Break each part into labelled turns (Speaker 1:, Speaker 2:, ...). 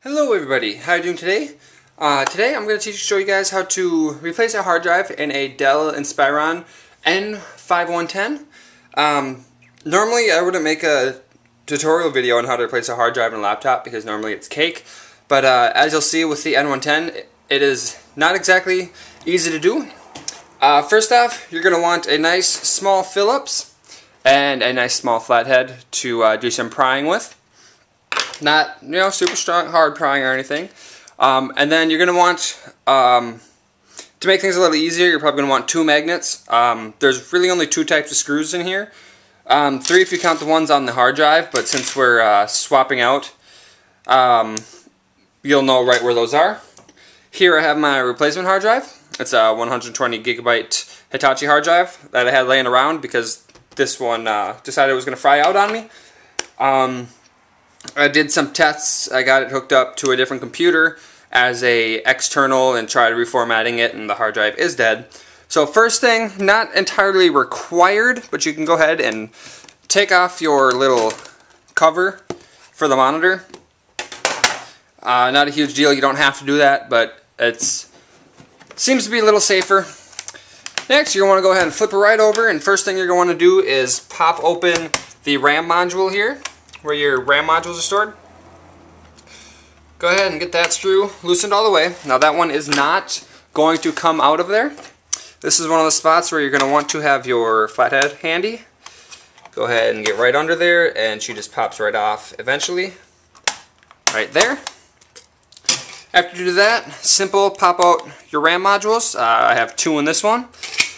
Speaker 1: Hello everybody, how are you doing today? Today I'm going to show you guys how to replace a hard drive in a Dell Inspiron N5110. Normally I wouldn't make a tutorial video on how to replace a hard drive in a laptop because normally it's cake, but as you'll see with the N110, it is not exactly easy to do. First off, you're going to want a nice small Phillips and a nice small flathead to do some prying with. Not, super strong, hard prying or anything. And then you're going to want, to make things a little easier, you're probably going to want 2 magnets. There's really only 2 types of screws in here. 3 if you count the ones on the hard drive, but since we're swapping out, you'll know right where those are. Here I have my replacement hard drive. It's a 120 gigabyte Hitachi hard drive that I had laying around because this one decided it was going to fry out on me. I did some tests. I got it hooked up to a different computer as a external and tried reformatting it, and the hard drive is dead. So first thing, not entirely required, but you can go ahead and take off your little cover for the monitor. Not a huge deal, you don't have to do that, but it seems to be a little safer. Next, you're going to want to go ahead and flip it right over, and first thing you're going to want to do is pop open the RAM module here, where your RAM modules are stored. Go ahead and get that screw loosened all the way. Now that one is not going to come out of there. This is one of the spots where you're going to want to have your flathead handy. Go ahead and get right under there, and she just pops right off eventually. Right there. After you do that, simple, pop out your RAM modules. I have 2 in this one.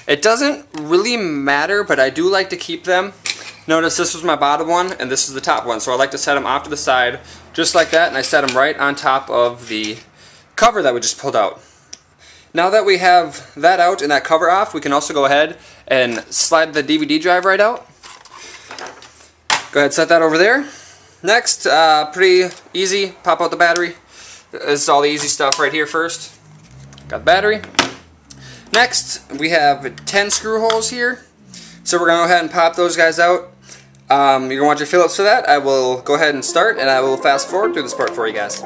Speaker 1: It doesn't really matter, but I do like to keep them. Notice this was my bottom one and this is the top one, so I like to set them off to the side just like that, and I set them right on top of the cover that we just pulled out. Now that we have that out and that cover off, we can also go ahead and slide the DVD drive right out. Go ahead and set that over there. Next, pretty easy, pop out the battery. This is all the easy stuff right here first. Got the battery. Next, we have 10 screw holes here. So we're going to go ahead and pop those guys out. You're going to want your Phillips for that. I will go ahead and start, and I will fast forward through this part for you guys.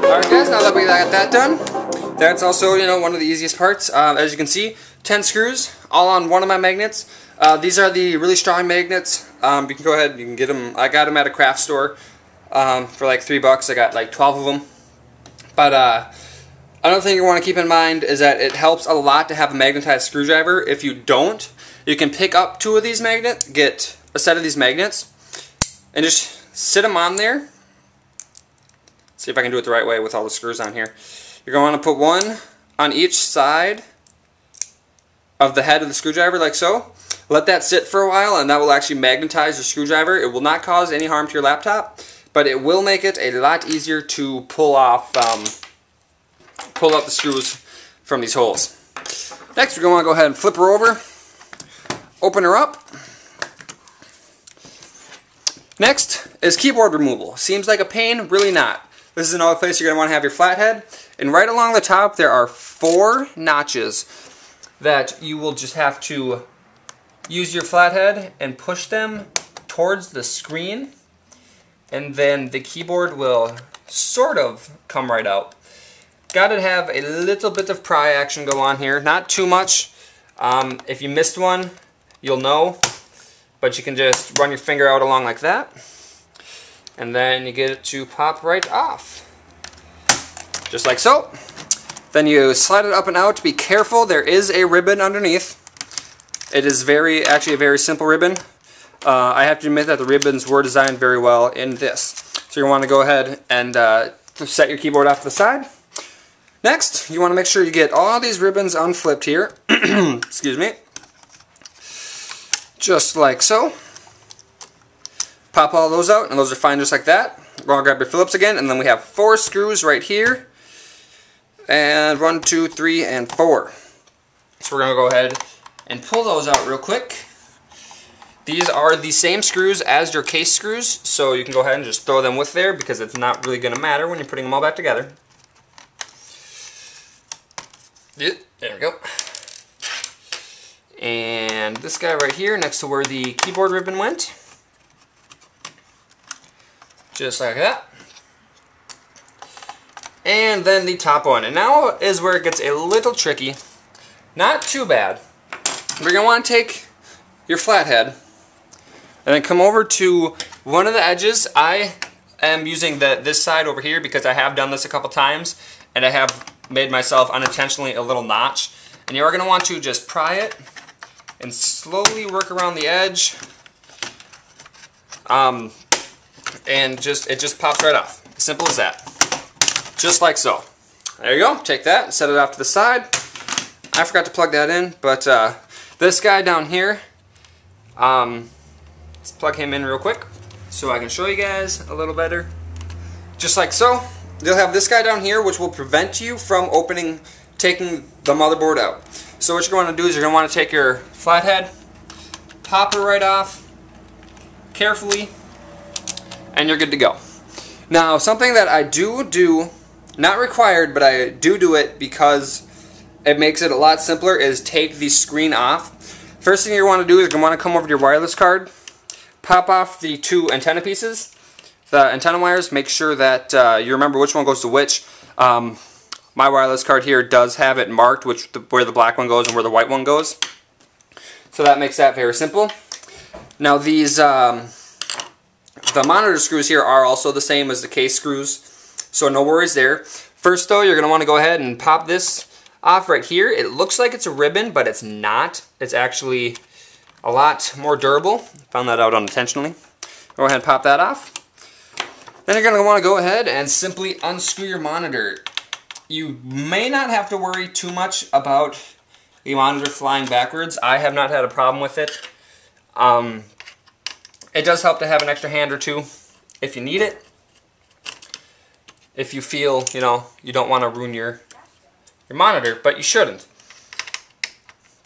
Speaker 1: Alright guys, now that we got that done, that's also, one of the easiest parts. As you can see, 10 screws, all on one of my magnets. These are the really strong magnets. You can go ahead, you can get them. I got them at a craft store for like $3. I got like 12 of them. But another thing you want to keep in mind is that it helps a lot to have a magnetized screwdriver. If you don't, you can pick up 2 of these magnets, get a set of these magnets, and just sit them on there. See if I can do it the right way with all the screws on here. You're going to want to put one on each side of the head of the screwdriver like so. Let that sit for a while, and that will actually magnetize the screwdriver. It will not cause any harm to your laptop, but it will make it a lot easier to pull out the screws from these holes. Next, we're going to go ahead and flip her over, open her up. Next is keyboard removal. Seems like a pain, really not. This is another place you're going to want to have your flathead, and right along the top there are 4 notches that you will just have to use your flathead and push them towards the screen, and then the keyboard will sort of come right out. Gotta have a little bit of pry action go on here, not too much. If you missed one, you'll know, but you can just run your finger out along like that, and then you get it to pop right off. Just like so. Then you slide it up and out. Be careful, there is a ribbon underneath. It is actually a very simple ribbon. I have to admit that the ribbons were designed very well in this. So you want to go ahead and set your keyboard off to the side. Next, you want to make sure you get all these ribbons unflipped here. Excuse me. Just like so. Pop all those out, and those are fine just like that. We're going to grab your Phillips again, and then we have 4 screws right here. And 1, 2, 3, and 4. So we're going to go ahead and pull those out real quick. These are the same screws as your case screws, so you can go ahead and just throw them with there because it's not really going to matter when you're putting them all back together. There we go. And this guy right here next to where the keyboard ribbon went. Just like that. And then the top one. And now is where it gets a little tricky. Not too bad. We're going to want to take your flathead and then come over to one of the edges. I am using this side over here because I have done this a couple times and I have made myself unintentionally a little notch. And you're going to want to just pry it and slowly work around the edge. And it just pops right off. Simple as that. Just like so. There you go. Take that and set it off to the side. I forgot to plug that in, but this guy down here, let's plug him in real quick so I can show you guys a little better. Just like so. You'll have this guy down here which will prevent you from taking the motherboard out. So what you're going to do is you're going to want to take your flathead, pop it right off carefully, and you're good to go. Now something that I do, not required, but I do it because it makes it a lot simpler, is take the screen off. First thing you want to do is you're going to want to come over to your wireless card, pop off the two antenna pieces, the antenna wires, make sure that you remember which one goes to which. My wireless card here does have it marked where the black one goes and where the white one goes. So that makes that very simple. Now these, the monitor screws here are also the same as the case screws, so no worries there. First though, you're going to want to go ahead and pop this off right here. It looks like it's a ribbon, but it's not. It's actually a lot more durable. Found that out unintentionally. Go ahead and pop that off. Then you're going to want to go ahead and simply unscrew your monitor. You may not have to worry too much about the monitor flying backwards. I have not had a problem with it. It does help to have an extra hand or two if you need it. If you feel, you don't want to ruin your monitor, but you shouldn't.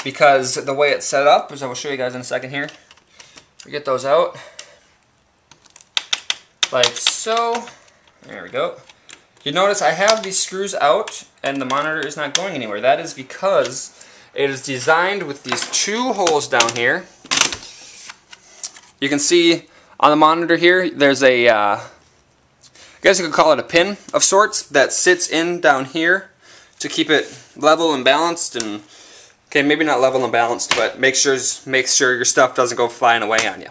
Speaker 1: Because the way it's set up, as I will show you guys in a second here, we get those out. Like so. There we go. You notice I have these screws out and the monitor is not going anywhere. That is because it is designed with these two holes down here. You can see on the monitor here there's a, I guess you could call it a pin of sorts that sits in down here to keep it level and balanced, and okay, maybe not level and balanced, but make sure your stuff doesn't go flying away on you.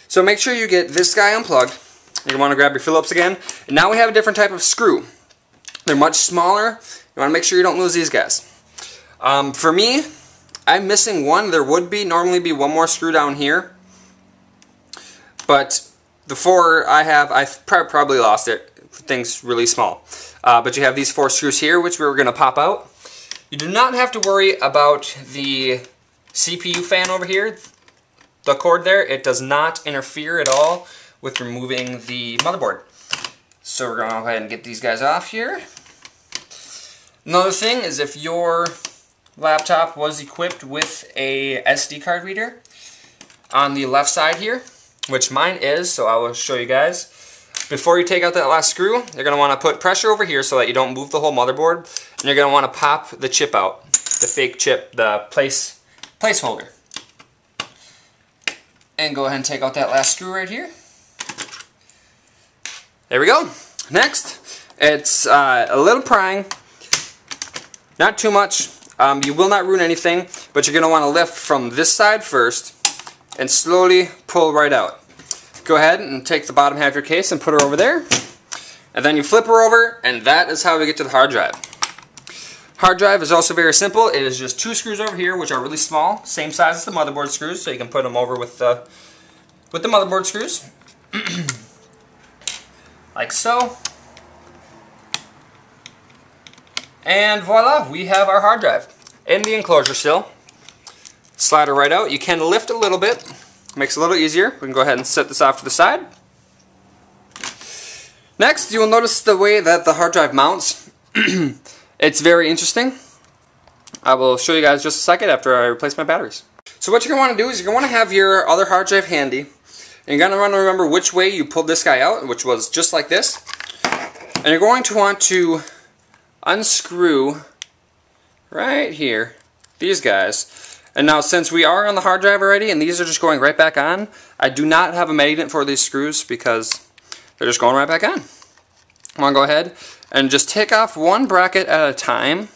Speaker 1: So make sure you get this guy unplugged. You want to grab your Phillips again. And now we have a different type of screw. They're much smaller. You want to make sure you don't lose these guys. For me, I'm missing one. There would normally be one more screw down here. But the four I have, I've probably lost it. Thing's really small. But you have these four screws here, which we're going to pop out. You do not have to worry about the CPU fan over here. The cord there, it does not interfere at all with removing the motherboard. So we're going to go ahead and get these guys off here. Another thing is if your laptop was equipped with a SD card reader on the left side here, which mine is, so I will show you guys. Before you take out that last screw, you're going to want to put pressure over here so that you don't move the whole motherboard, and you're going to want to pop the chip out, the fake chip, the placeholder. And go ahead and take out that last screw right here. There we go. Next, it's a little prying, not too much. You will not ruin anything, but you're going to want to lift from this side first and slowly pull right out. Go ahead and take the bottom half of your case and put her over there. And then you flip her over, and that is how we get to the hard drive. Hard drive is also very simple. It is just two screws over here, which are really small, same size as the motherboard screws, so you can put them over with the motherboard screws. Like so. And voila, we have our hard drive in the enclosure still. Slide her right out. You can lift a little bit. Makes it a little easier. We can go ahead and set this off to the side. Next, you will notice the way that the hard drive mounts. It's very interesting. I will show you guys just a second after I replace my batteries. So what you're going to want to do is you're going to want to have your other hard drive handy. And you're going to want to remember which way you pulled this guy out, which was just like this. And you're going to want to unscrew right here these guys. And now since we are on the hard drive already and these are just going right back on, I do not have a magnet for these screws because they're just going right back on. I'm going to go ahead and just take off one bracket at a time.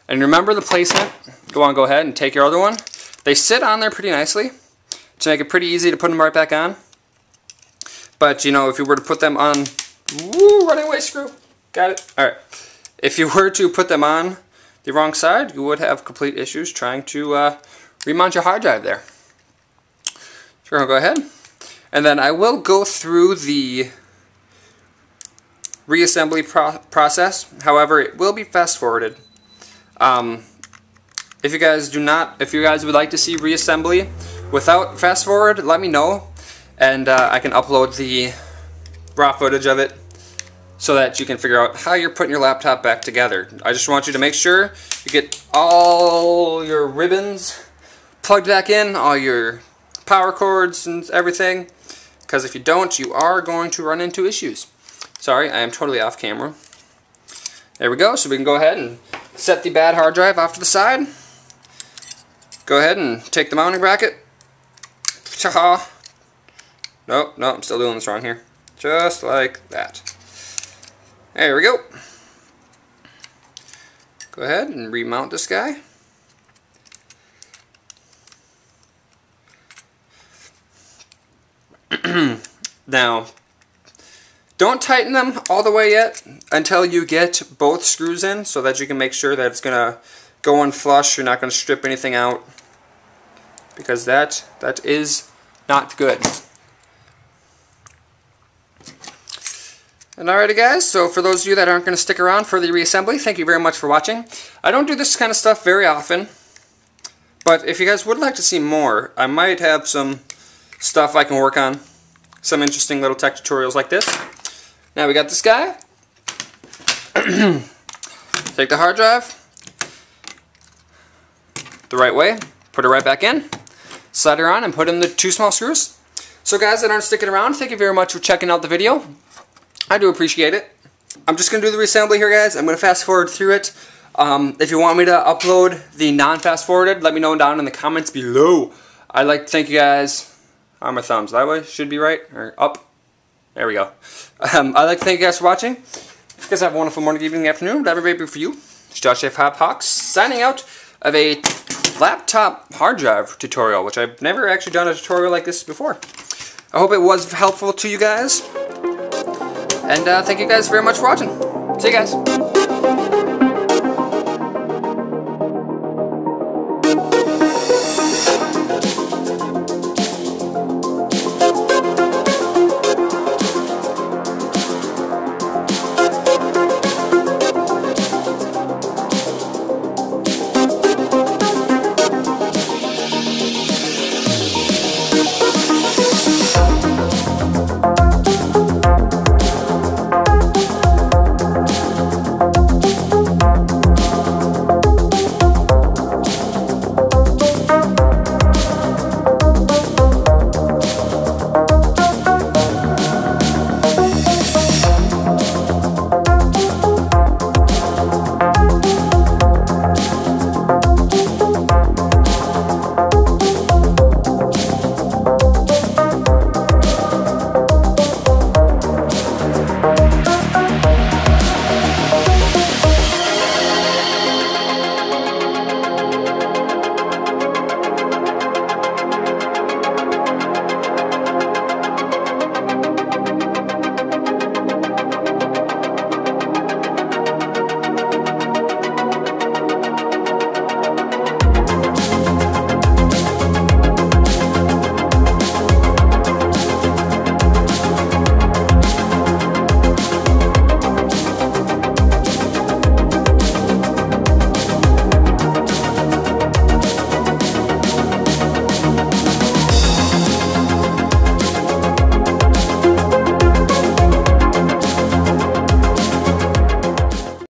Speaker 1: And remember the placement. You want to go ahead and take your other one. They sit on there pretty nicely to make it pretty easy to put them right back on. But, you know, if you were to put them on... Woo, running away screw. Got it. Alright. If you were to put them on the wrong side, you would have complete issues trying to remount your hard drive there. So we're going to go ahead. And then I will go through the reassembly process. However, it will be fast forwarded. If you guys would like to see reassembly without fast forward, let me know, and I can upload the raw footage of it so that you can figure out how you're putting your laptop back together. I just want you to make sure you get all your ribbons plugged back in, all your power cords and everything, because if you don't, you are going to run into issues. Sorry, I am totally off camera. There we go, so we can go ahead and set the bad hard drive off to the side. Go ahead and take the mounting bracket. Ta-ha. Nope, I'm still doing this wrong here. Just like that. There we go. Go ahead and remount this guy. Now, don't tighten them all the way yet until you get both screws in so that you can make sure that it's going to go in flush. You're not going to strip anything out because that is not good. And alrighty guys, so for those of you that aren't going to stick around for the reassembly, thank you very much for watching. I don't do this kind of stuff very often, but if you guys would like to see more, I might have some stuff I can work on. Some interesting little tech tutorials like this. Now we got this guy. Take the hard drive the right way, put it right back in, slide her on, and put in the two small screws. So guys that aren't sticking around, thank you very much for checking out the video. I do appreciate it. I'm just going to do the reassembly here, guys. I'm going to fast forward through it. If you want me to upload the non-fast forwarded, let me know down in the comments below. I'd like to thank you guys. How are my thumbs? That way should be right, or up. There we go. I'd like to thank you guys for watching. You guys have a wonderful morning, evening, afternoon. Whatever it may be for you. It's Josh F. Hawks signing out of a laptop hard drive tutorial, which I've never actually done a tutorial like this before. I hope it was helpful to you guys. And thank you guys very much for watching. See you guys.